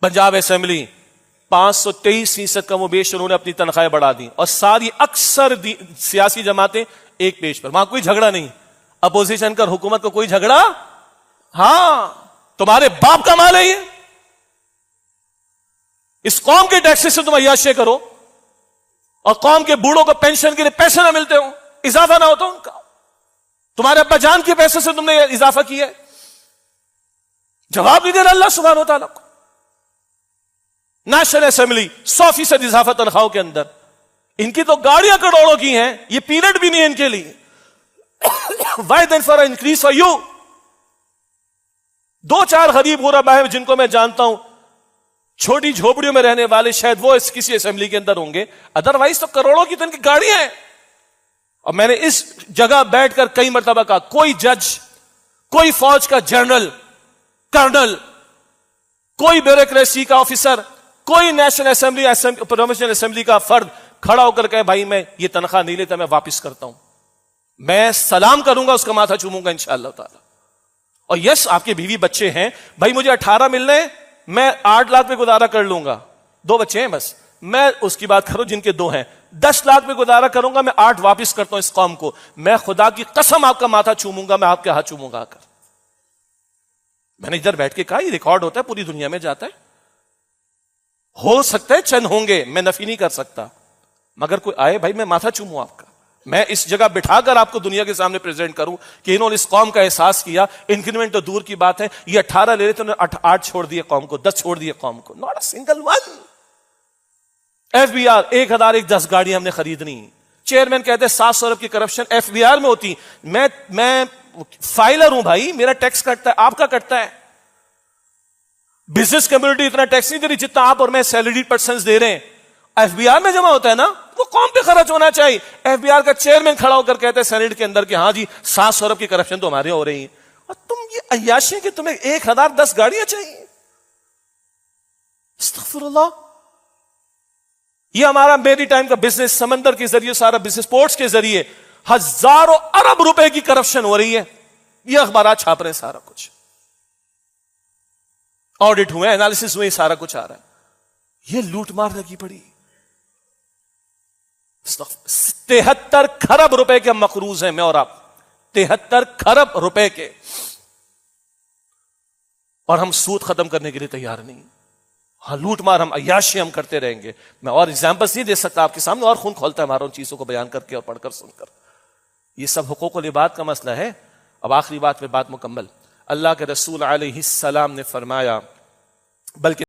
Punjab assembly 523% کم و بیش انہوں نے اپنی تنخواہیں بڑھا دی، اور ساری اکثر سیاسی جماعتیں ایک پیج پر، وہاں کوئی جھگڑا نہیں، اپوزیشن کا حکومت کو کوئی جھگڑا، ہاں تمہارے باپ کا مال ہے یہ، اس قوم کے ٹیکس سے تم عیاشی کرو، اور قوم کے بوڑھوں کو پینشن کے لیے پیسے نہ ملتے ہو، اضافہ نہ ہوتا ان کا، تمہارے ابا جان کے پیسے سے تم نے اضافہ کیا ہے، جواب نہیں دینا اللہ سبحانہ و تعالیٰ کو۔ نیشنل اسمبلی 100% اضافہ تنخواہوں کے اندر، ان کی تو گاڑیاں کروڑوں کی ہیں، یہ پیریڈ بھی نہیں ہے ان کے لیے۔ Why then for an increase for you؟ 2-4 غریب غربا ہیں جن کو میں جانتا ہوں، چھوٹی جھوپڑیوں میں رہنے والے، شاید وہ کسی اسمبلی کے اندر ہوں گے، ادروائز تو کروڑوں کی تو ان کی گاڑیاں ہیں۔ اور میں نے اس جگہ بیٹھ کر کئی مرتبہ کہا، کوئی جج، کوئی فوج کا جنرل، کرنل، کوئی بیوروکریسی کا آفیسر، کوئی نیشنل اسمبلی پروونشل اسمبلی کا فرد کھڑا ہو کر کہے بھائی میں یہ تنخواہ نہیں لیتا، میں واپس کرتا ہوں، میں سلام کروں گا، اس کا ماتھا چوموں گا انشاءاللہ تعالی۔ اور یس آپ کے بیوی بچے ہیں، بھائی مجھے 18 ملنے، میں 8 لاکھ پہ گزارا کر لوں گا، 2 بچے ہیں بس، میں اس کی بات کروں جن کے 2 ہیں، 10 لاکھ پہ گزارا کروں گا، میں 8 واپس کرتا ہوں اس قوم کو، میں خدا کی قسم آپ کا ماتھا چوموں گا، میں آپ کے ہاتھ چوموں گا آ کر۔ میں نے ادھر بیٹھ کے کہا یہ ریکارڈ ہوتا ہے، پوری دنیا میں جاتا ہے، ہو سکتا ہے چند ہوں گے، میں نفی نہیں کر سکتا، مگر کوئی آئے بھائی میں ماتھا چوموں آپ کا، میں اس جگہ بٹھا کر آپ کو دنیا کے سامنے پریزنٹ کروں کہ انہوں نے اس قوم کا احساس کیا، انکریمنٹ تو دور کی بات ہے، یہ 18 لے رہے تھے، انہوں نے 8 چھوڑ دیے قوم کو، 10 چھوڑ دیے قوم کو، not a single one. F B R 1010 گاڑیاں ہم نے خریدنی، چیئرمین کہتے ہیں 700 ارب کی کرپشن ایف بی آر میں ہوتی، میں فائلر ہوں بھائی، میرا ٹیکس کٹتا ہے، آپ کا کٹتا ہے، بزنس کمیونٹی اتنا ٹیکس نہیں دے رہی جتنا آپ اور میں سیلری پرسنز دے رہے ہیں، ایف بی آر میں جمع ہوتا ہے نا، وہ قوم پہ خرچ ہونا چاہیے۔ ایف بی آر کا چیئرمین کھڑا ہو کر کہتے ہیں سینیٹ کے اندر کہ ہاں جی 700 ارب کی کرپشن تو ہمارے ہو رہی ہے، اور تم یہ عیاشی کہ تمہیں 1010 گاڑیاں چاہیے، استغفر اللہ۔ یہ ہمارا میری ٹائم کا بزنس، سمندر کے ذریعے سارا بزنس، پورٹس کے ذریعے ہزاروں ارب روپے کی کرپشن ہو رہی ہے، یہ اخبارات چھاپ رہے ہیں، سارا کچھ آڈٹ ہوئے، انالیسس ہوئے، سارا کچھ آ رہا ہے، یہ لوٹ مار لگی پڑی۔ 73 کھرب روپے کے ہم مقروض ہیں، میں اور آپ، 73 کھرب روپے کے، اور ہم سود ختم کرنے کے لیے تیار نہیں، ہاں لوٹ مار ہم عیاشی ہم کرتے رہیں گے۔ میں اور ایگزامپلس نہیں دے سکتا آپ کے سامنے، اور خون کھولتا ہے ہمارا ان چیزوں کو بیان کر کے اور پڑھ کر سن کر۔ یہ سب حقوق العباد کا مسئلہ ہے۔ اب آخری بات پہ بات مکمل، اللہ کے رسول علیہ السلام نے فرمایا، بلکہ